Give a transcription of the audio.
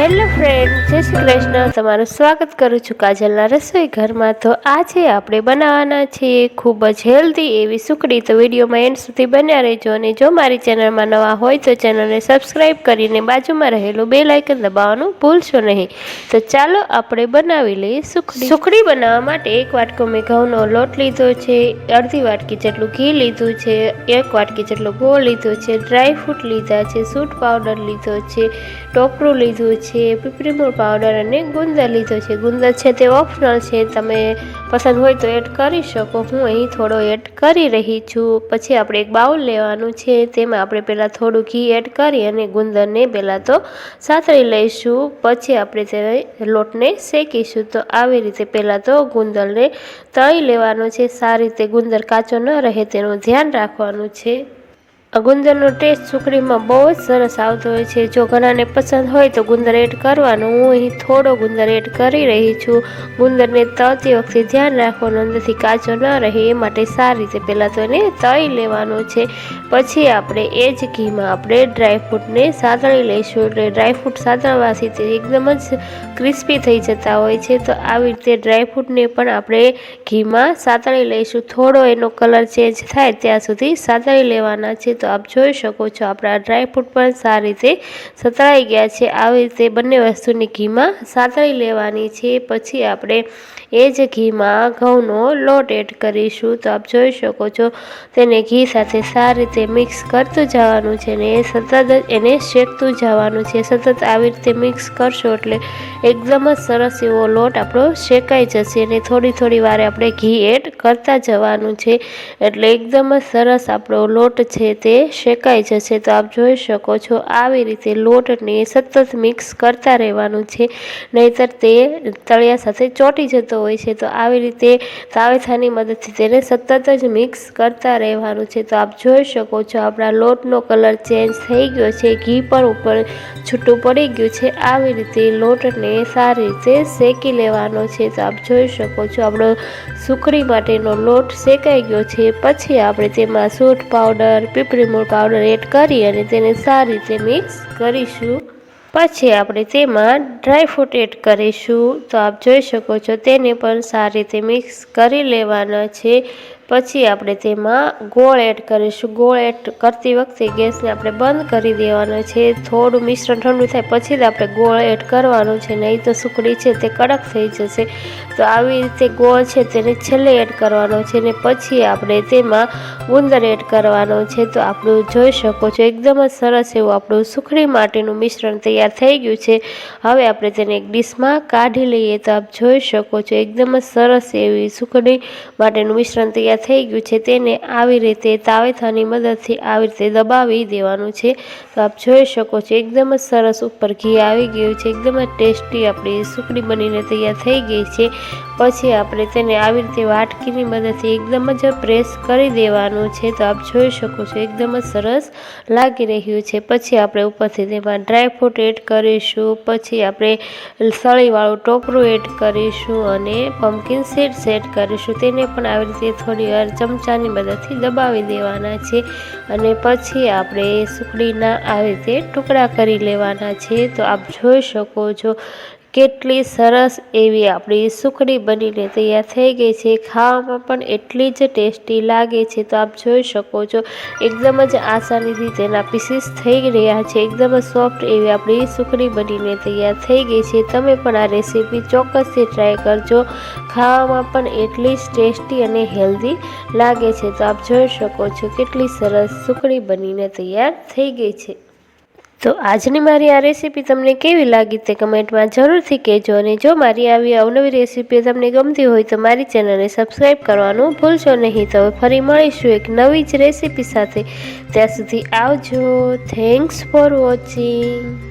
Hello friend, જય શ્રી કૃષ્ણ। તમારું સ્વાગત કરું છું કાજલના રસોઈ ઘરમાં। તો આજે આપણે બનાવવાના છીએ ખૂબ જ હેલ્ધી એવી સુખડી। તો વિડીયોમાં એન્ડ સુધી બન્યા રહેજો અને જો મારી ચેનલમાં નવા હોય તો ચેનલને સબસ્ક્રાઈબ કરીને બાજુમાં રહેલું બેલ આઇકન દબાવવાનું ભૂલશો નહીં। તો ચાલો આપણે બનાવી લઈએ સુખડી। સુખડી બનાવવા માટે એક વાટકો મેં ઘઉંનો લોટ લીધો છે, અડધી વાટકી જેટલું ઘી લીધું છે, એક વાટકી જેટલો ગોળ લીધો છે, ડ્રાયફ્રૂટ લીધા છે, સૂંઠ પાવડર લીધો છે, ટોપરું લીધું છે, પીપળી મૂળ પાવડર અને ગુંદર લીધો છે। ગુંદર છે તે ઓપ્શનલ છે, તમે પસંદ હોય તો એડ કરી શકો। હું અહીં થોડો એડ કરી રહી છું। પછી આપણે એક બાઉલ લેવાનું છે, તેમાં આપણે પહેલાં થોડું ઘી એડ કરી અને ગુંદરને પહેલાં તો સાતળી લઈશું, પછી આપણે તેને લોટને શેકીશું। તો આવી રીતે પહેલાં તો ગુંદરને તળી લેવાનો છે, સારી રીતે ગુંદર કાચો ન રહે તેનું ધ્યાન રાખવાનું છે। ગુંદરનો ટેસ્ટ સુખડીમાં બહુ જ સરસ આવતો હોય છે। જો ઘણાને પસંદ હોય તો ગુંદર એડ કરવાનું, હું અહીં થોડો ગુંદર એડ કરી રહી છું। ગુંદરને તળતી વખતે ધ્યાન રાખવાનું અંદરથી કાચો ન રહે એ માટે સારી રીતે પહેલાં તો એને તળી લેવાનું છે। પછી આપણે એ જ ઘીમાં આપણે ડ્રાયફ્રૂટને સાતળી લઈશું, એટલે ડ્રાયફ્રૂટ સાતળવાથી તે એકદમ જ ક્રિસ્પી થઈ જતા હોય છે। તો આવી રીતે ડ્રાયફ્રૂટને પણ આપણે ઘીમાં સાતળી લઈશું, થોડો એનો કલર ચેન્જ થાય ત્યાં સુધી સાતળી લેવાના છે। તો આપ જોઈ શકો છો આપણા ડ્રાયફ્રૂટ પણ સારી રીતે સતળાઈ ગયા છે। આવી રીતે બંને વસ્તુની ઘીમાં સાતળી લેવાની છે। પછી આપણે એ જ ઘીમાં ઘઉંનો લોટ એડ કરીશું। તો આપ જોઈ શકો છો તેને ઘી સાથે સારી રીતે મિક્સ કરતું જવાનું છે ને સતત જ એને શેકતું જવાનું છે। સતત આવી રીતે મિક્સ કરશો એટલે એકદમ જ સરસ એવો લોટ આપણો શેકાઈ જશે અને થોડી વારે આપણે ઘી એડ કરતા જવાનું છે, એટલે એકદમ જ સરસ આપણો લોટ છે તે શેકાઈ જશે। તો આપ જોઈ શકો છો આવી રીતે લોટને સતત મિક્સ કરતા રહેવાનું છે, નહીંતર તે તળિયા સાથે ચોંટી જતો હોય છે। તો આવી રીતે તાવેથાની મદદથી તેને સતત જ મિક્સ કરતા રહેવાનું છે। તો આપ જોઈ શકો છો આપણા લોટનો કલર ચેન્જ થઈ ગયો છે, ઘી પણ ઉપર છૂટું પડી ગયું છે। આવી રીતે લોટને સારી રીતે શેકી લેવાનો છે। તો આપ જોઈ શકો છો આપણો સુખડી માટેનો લોટ શેકાઈ ગયો છે। પછી આપણે તેમાં સૂંઠ પાવડર, પીપળી મૂળ પાવડર એડ કરી અને તેને સારી રીતે મિક્સ કરીશું। પછી આપણે તેમાં ડ્રાયફ્રૂટ એડ કરીશું। તો આપ જોઈ શકો છો તેને પણ સારી રીતે મિક્સ કરી લેવાના છે। પછી આપણે તેમાં ગોળ એડ કરીશું। ગોળ એડ કરતી વખતે ગેસને આપણે બંધ કરી દેવાનો છે, થોડું મિશ્રણ ઠંડુ થાય પછી જ આપણે ગોળ એડ કરવાનું છે, નહીં તો સુખડી છે તે કડક થઈ જશે। તો આવી રીતે ગોળ છે તેને છેલ્લે એડ કરવાનો છે ને પછી આપણે તેમાં ગુંદર એડ કરવાનો છે। તો આપણું જોઈ શકો છો એકદમ જ સરસ એવું આપણું સુખડી માટેનું મિશ્રણ તૈયાર થઈ ગયું છે। હવે આપણે તેને એક ડીશમાં કાઢી લઈએ। તો આપ જોઈ શકો છો એકદમ જ સરસ એવી સુખડી માટેનું મિશ્રણ તૈયાર થઈ ગયું છે, તેને આવી રીતે તાવેથાની મદદથી આવી રીતે દબાવી દેવાનું છે। તો આપ જોઈ શકો છો એકદમ જ સરસ ઉપર ઘી આવી ગયું છે, એકદમ જ ટેસ્ટી આપણી સુખડી બનીને તૈયાર થઈ ગઈ છે। પછી આપણે તેને આવી રીતે વાટકીની મદદથી એકદમ જ પ્રેસ કરી દેવાનું છે। તો આપ જોઈ શકો છો એકદમ જ સરસ લાગી રહ્યું છે। પછી આપણે ઉપરથી તેમાં ડ્રાયફ્રૂટ એડ કરીશું, પછી આપણે સળીવાળું ટોપરું એડ કરીશું અને પમ્પકિન સીડ્સ એડ કરીશું। તેને પણ આવી રીતે થોડી વાર ચમચાની મદદથી દબાવી દેવાના છે અને પછી આપણે સુખડીના આવી રીતે ટુકડા કરી લેવાના છે। તો આપ જોઈ શકો છો કેટલી સરસ એવી આપણી સુખડી બનીને તૈયાર થઈ ગઈ છે, ખાવામાં પણ એટલી જ ટેસ્ટી લાગે છે। તો આપ જોઈ શકો છો એકદમ જ આસાનીથી તેના પીસીસ થઈ રહ્યા છે, એકદમ જ સોફ્ટ એવી આપણી સુખડી બનીને તૈયાર થઈ ગઈ છે। તમે પણ આ રેસીપી ચોક્કસથી ટ્રાય કરજો, ખાવામાં પણ એટલી જ ટેસ્ટી અને હેલ્ધી લાગે છે। તો આપ જોઈ શકો છો કેટલી સરસ સુખડી બનીને તૈયાર થઈ ગઈ છે। તો આજની મારી આ રેસીપી તમને કેવી લાગી તે કમેન્ટમાં જરૂરથી કહેજો અને જો મારી આવી અવનવી રેસીપી તમને ગમતી હોય તો મારી ચેનલને સબસ્ક્રાઈબ કરવાનું ભૂલશો નહીં। તો ફરી મળીશું એક નવી જ રેસીપી સાથે, ત્યાં સુધી આવજો। Thanks for watching.